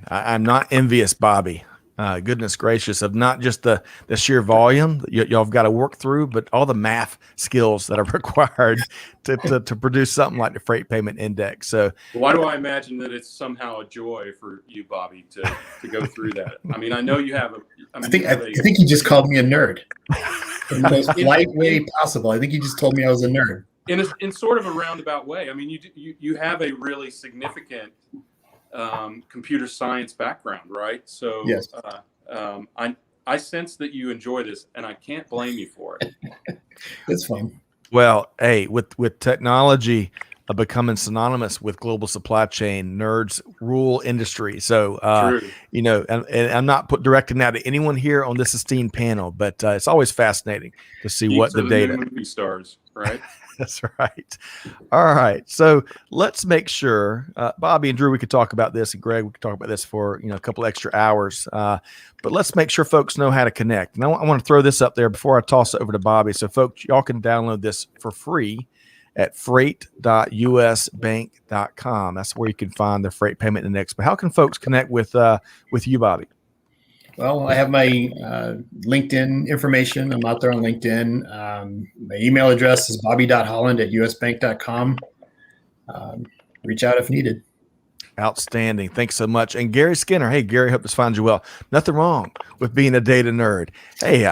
I'm not envious, Bobby. Goodness gracious, of not just the sheer volume that y'all have got to work through, but all the math skills that are required to produce something like the Freight Payment Index. So why do I imagine that it's somehow a joy for you, Bobby, to go through that? I mean, I know you have I think you just called me a nerd in the most polite way possible. I think you just told me I was a nerd. In sort of a roundabout way. I mean, you have a really significant computer science background, right? So yes. I sense that you enjoy this, and I can't blame you for it. It's fun. Well, hey, with technology becoming synonymous with global supply chain, nerds rule industry. So, you know, and I'm not directing that to anyone here on this esteemed panel, but it's always fascinating to see what the data. Movie stars, right? That's right. All right. So let's make sure, Bobby and Drew, we could talk about this, and Greg, we could talk about this for a couple extra hours. But let's make sure folks know how to connect. And I want to throw this up there before I toss it over to Bobby. So folks, y'all can download this for free at freight.usbank.com. That's where you can find the Freight Payment Index. But how can folks connect with you, Bobby? Well, I have my LinkedIn information. I'm out there on LinkedIn. My email address is bobby.holland@usbank.com. Reach out if needed. Outstanding. Thanks so much. And Gary Skinner. Hey, Gary, hope this finds you well. Nothing wrong with being a data nerd. Hey,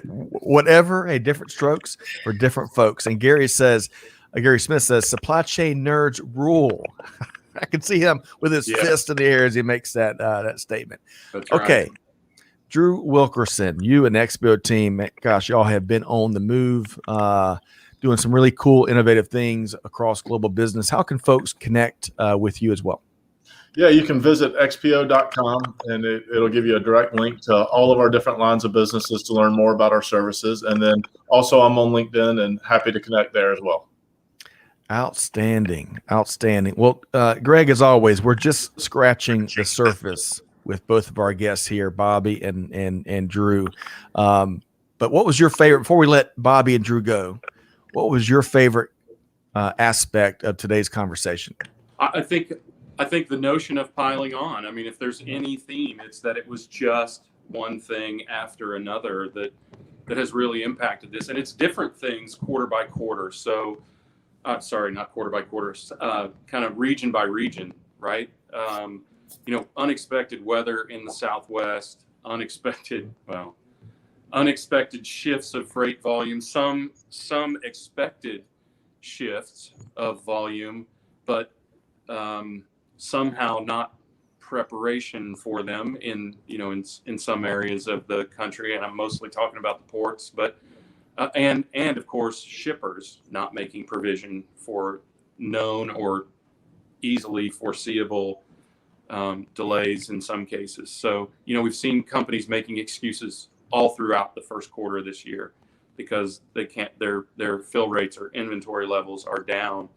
whatever. Hey, different strokes for different folks. And Gary Smith says, supply chain nerds rule. I can see him with his fist in the air as he makes that statement. That's okay. Right. Drew Wilkerson, you and the XPO team, gosh, y'all have been on the move, doing some really cool, innovative things across global business. How can folks connect with you as well? Yeah, you can visit xpo.com, and it'll give you a direct link to all of our different lines of businesses to learn more about our services. And then also I'm on LinkedIn and happy to connect there as well. Outstanding. Well, Greg, as always, we're just scratching the surface with both of our guests here, Bobby and Drew. But what was your favorite, before we let Bobby and Drew go, what was your favorite aspect of today's conversation? I think the notion of piling on. I mean, if there's any theme, it's that it was just one thing after another that has really impacted this, and it's different things quarter by quarter. So, sorry, not quarter by quarter, kind of region by region, right? Unexpected weather in the Southwest, unexpected shifts of freight volume, some expected shifts of volume, but somehow not preparation for them in some areas of the country. And I'm mostly talking about the ports, but and of course shippers not making provision for known or easily foreseeable delays in some cases. So we've seen companies making excuses all throughout the first quarter of this year because they can't, their fill rates or inventory levels are down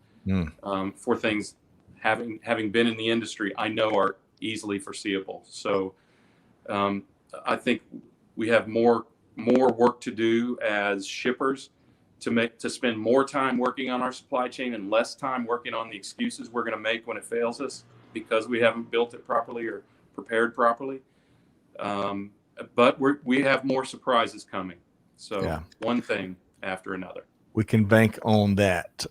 for things having been in the industry I know are easily foreseeable. So I think we have more work to do as shippers to spend more time working on our supply chain and less time working on the excuses we're going to make when it fails us because we haven't built it properly or prepared properly. But we have more surprises coming. So one thing after another. We can bank on that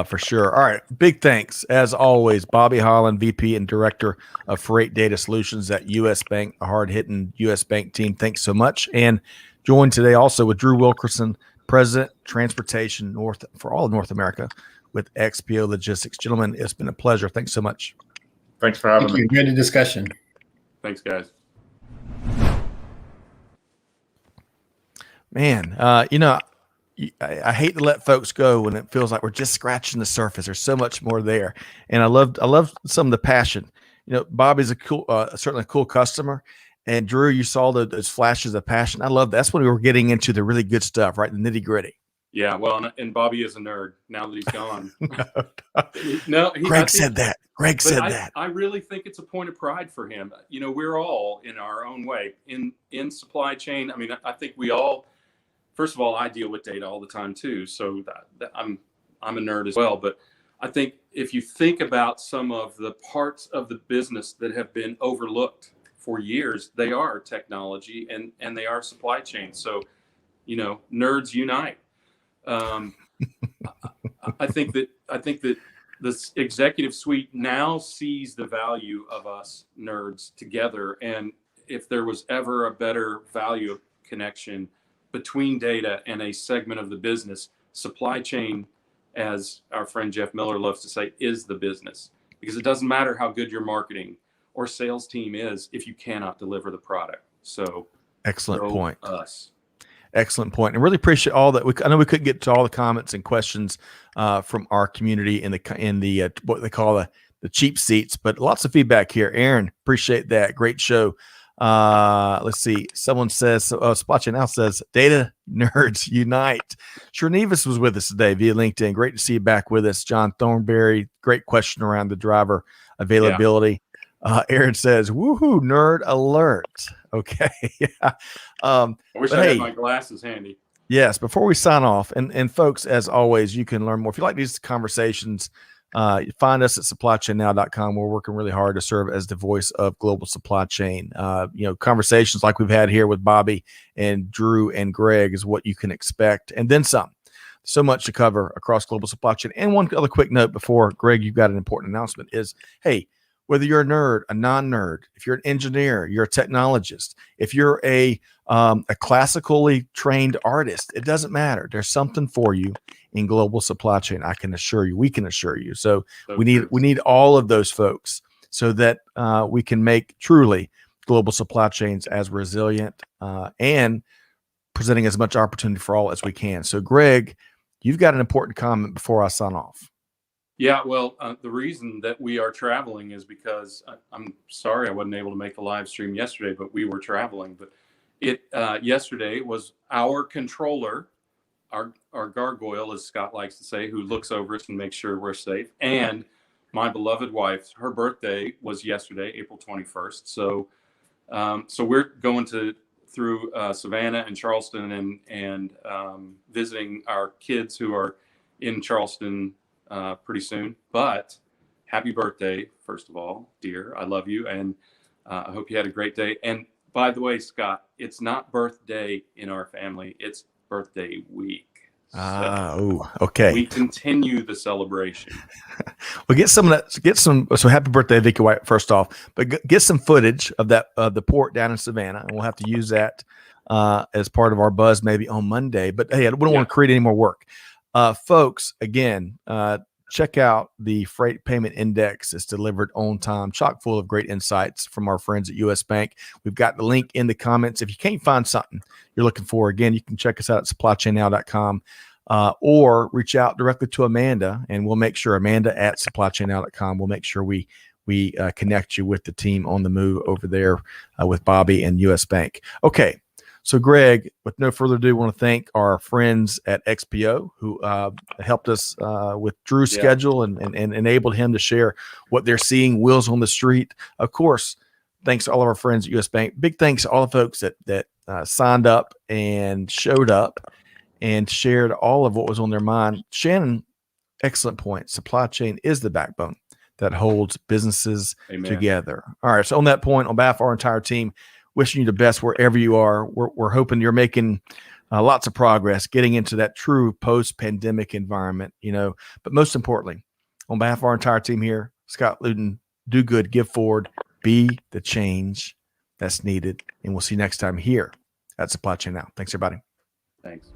for sure. All right. Big thanks, as always, Bobby Holland, VP and Director of Freight Data Solutions at U.S. Bank, a hard-hitting U.S. Bank team. Thanks so much. And joined today also with Drew Wilkerson, President, Transportation for all of North America with XPO Logistics. Gentlemen, it's been a pleasure. Thanks so much. Thanks for having me. Good discussion. Thanks, guys. Man, I hate to let folks go when it feels like we're just scratching the surface. There's so much more there, and I love some of the passion. Bobby's certainly a cool customer, and Drew, you saw those flashes of passion. I love that. That's when we were getting into the really good stuff, right? The nitty gritty. Yeah, well, and Bobby is a nerd now that he's gone. Greg said that. Greg said that. I really think it's a point of pride for him. We're all in our own way in supply chain. I mean, I think we all. First of all, I deal with data all the time too, so I'm a nerd as well. But I think if you think about some of the parts of the business that have been overlooked for years, they are technology and they are supply chain. So, nerds unite. I think that this executive suite now sees the value of us nerds together, and if there was ever a better value connection between data and a segment of the business, supply chain, as our friend Jeff Miller loves to say, is the business, because it doesn't matter how good your marketing or sales team is if you cannot deliver the product. So excellent point. Excellent point. And really appreciate all that. I know we couldn't get to all the comments and questions from our community in the what they call the cheap seats, but lots of feedback here. Aaron, appreciate that. Great show. Let's see. Someone says, Spotcha now says, data nerds unite. Shernevis was with us today via LinkedIn. Great to see you back with us. John Thornberry, great question around the driver availability. Yeah. Aaron says, woohoo, nerd alert. Okay. Yeah. I wish I had my glasses handy. Yes. Before we sign off, and folks, as always, you can learn more. If you like these conversations, find us at supplychainnow.com. We're working really hard to serve as the voice of global supply chain. Conversations like we've had here with Bobby and Drew and Greg is what you can expect. And then some. So much to cover across global supply chain. And one other quick note before, Greg, you've got an important announcement is, hey, whether you're a nerd, a non-nerd, if you're an engineer, you're a technologist, if you're a classically trained artist, it doesn't matter. There's something for you in global supply chain. I can assure you, we can assure you. So we need all of those folks so that we can make truly global supply chains as resilient and presenting as much opportunity for all as we can. So Greg, you've got an important comment before I sign off. Yeah, well, the reason that we are traveling is because I'm sorry I wasn't able to make the live stream yesterday, but we were traveling. But yesterday was our controller, our gargoyle, as Scott likes to say, who looks over us and makes sure we're safe. And my beloved wife, her birthday was yesterday, April 21st. So we're going through Savannah and Charleston and visiting our kids who are in Charleston pretty soon. But happy birthday, first of all, dear. I love you, and I hope you had a great day. And by the way, Scott, it's not birthday in our family, it's birthday week. Okay. We continue the celebration. Well, get some. So happy birthday, Vicky White, first off, but get some footage of that, the port down in Savannah, and we'll have to use that as part of our buzz maybe on Monday. But hey, we don't want to create any more work. Folks, again, check out the Freight Payment Index. It's delivered on time, chock full of great insights from our friends at US Bank. We've got the link in the comments. If you can't find something you're looking for, again, you can check us out at supplychainnow.com or reach out directly to Amanda, and we'll make sure Amanda at supplychainnow.com. We'll make sure we connect you with the team on the move over there with Bobby and US Bank. Okay. So, Greg, with no further ado, I want to thank our friends at XPO who helped us with Drew's schedule and enabled him to share what they're seeing, wheels on the street. Of course, thanks to all of our friends at US Bank. Big thanks to all the folks that signed up and showed up and shared all of what was on their mind. Shannon, excellent point. Supply chain is the backbone that holds businesses together. All right. So on that point, on behalf of our entire team, wishing you the best wherever you are. We're hoping you're making lots of progress, getting into that true post-pandemic environment, But most importantly, on behalf of our entire team here, Scott Luton, do good, give forward, be the change that's needed. And we'll see you next time here at Supply Chain Now. Thanks, everybody. Thanks.